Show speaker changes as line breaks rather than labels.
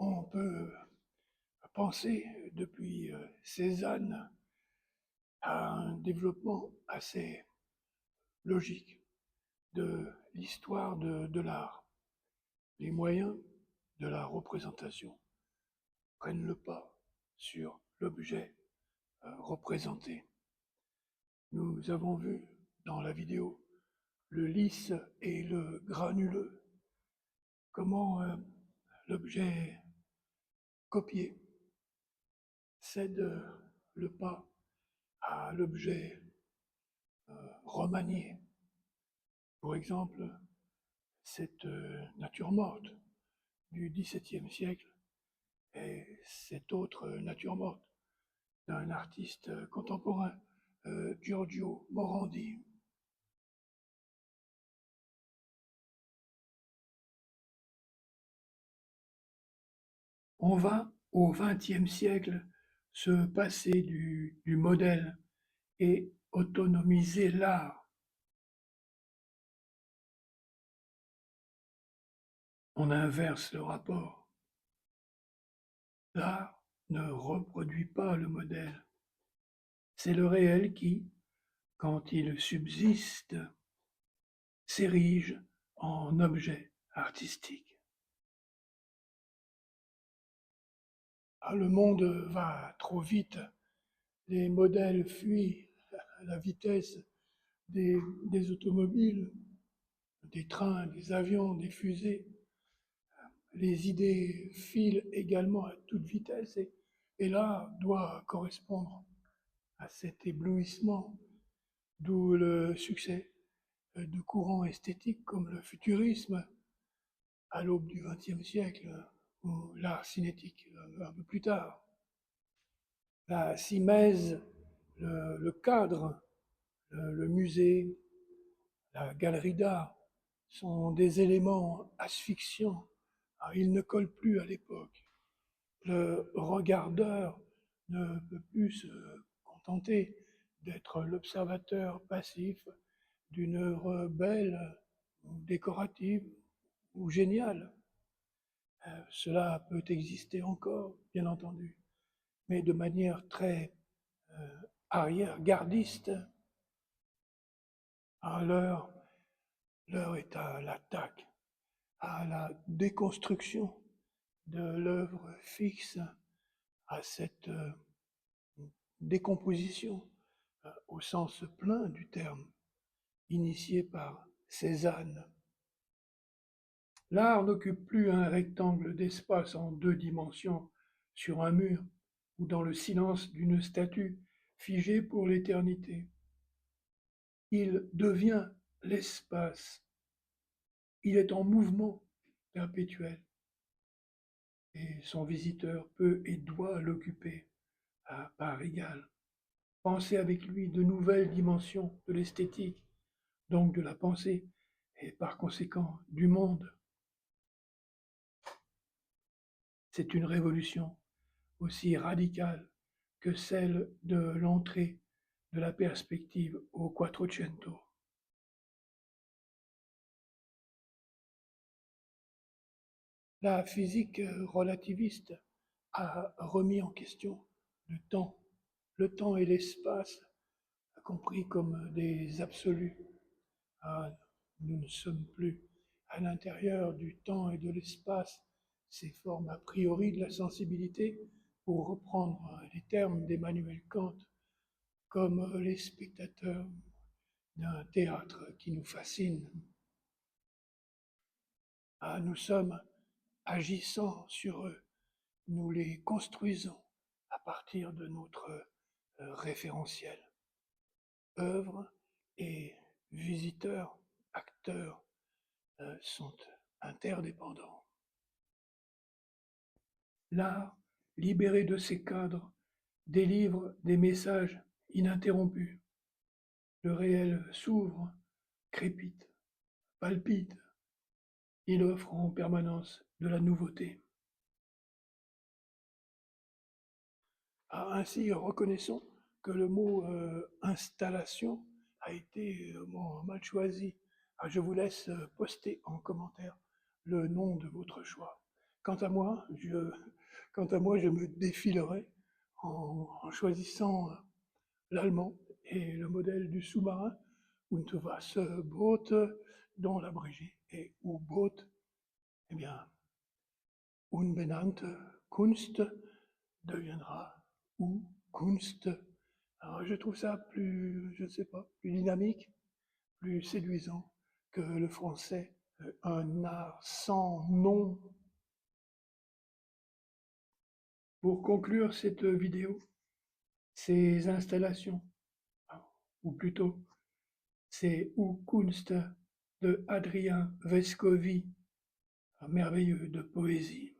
On peut penser depuis Cézanne à un développement assez logique de l'histoire de l'art. Les moyens de la représentation prennent le pas sur l'objet représenté. Nous avons vu dans la vidéo le lisse et le granuleux, comment l'objet copié cède le pas à l'objet remanié. Pour exemple, cette nature morte du XVIIe siècle et cette autre nature morte d'un artiste contemporain, Giorgio Morandi. On va au XXe siècle se passer du modèle et autonomiser l'art. On inverse le rapport. L'art ne reproduit pas le modèle. C'est le réel qui, quand il subsiste, s'érige en objet artistique. Ah, le monde va trop vite, les modèles fuient à la vitesse des automobiles, des trains, des avions, des fusées. Les idées filent également à toute vitesse et l'art doit correspondre à cet éblouissement, d'où le succès de courants esthétiques comme le futurisme à l'aube du XXe siècle ou l'art cinétique un peu plus tard. La simèse, le cadre, le musée, la galerie d'art sont des éléments asphyxiants. Ah, ils ne collent plus à l'époque. Le regardeur ne peut plus se contenter d'être l'observateur passif d'une œuvre belle, ou décorative ou géniale. Cela peut exister encore, bien entendu, mais de manière très arrière-gardiste. À l'heure est à l'attaque, à la déconstruction de l'œuvre fixe, à cette décomposition au sens plein du terme, initiée par Cézanne. L'art n'occupe plus un rectangle d'espace en 2 dimensions sur un mur ou dans le silence d'une statue figée pour l'éternité. Il devient l'espace. Il est en mouvement perpétuel et son visiteur peut et doit l'occuper à part égale. Penser avec lui de nouvelles dimensions de l'esthétique, donc de la pensée et par conséquent du monde. C'est une révolution aussi radicale que celle de l'entrée de la perspective au Quattrocento. La physique relativiste a remis en question le temps et l'espace, compris comme des absolus. Ah, nous ne sommes plus à l'intérieur du temps et de l'espace, ces formes a priori de la sensibilité, pour reprendre les termes d'Emmanuel Kant, comme les spectateurs d'un théâtre qui nous fascine. Ah, nous sommes agissant sur eux, nous les construisons à partir de notre référentiel. Œuvres et visiteurs, acteurs sont interdépendants. L'art, libéré de ses cadres, délivre des messages ininterrompus. Le réel s'ouvre, crépite, palpite. Il offre en permanence de la nouveauté. Ah, ainsi, reconnaissons que le mot installation a été mal choisi. Ah, je vous laisse poster en commentaire le nom de votre choix. Quant à moi, je me défilerai en choisissant l'allemand et le modèle du sous-marin Und was Boot, dont l'abrégé est U-Boot, eh bien, unbenannte Kunst deviendra U-Kunst. Alors, je trouve ça plus, je ne sais pas, plus dynamique, plus séduisant que le français, un art sans nom. Pour conclure cette vidéo, ces installations, ou plutôt ces U-Kunst de Adrien Vescovi, un merveilleux de poésie.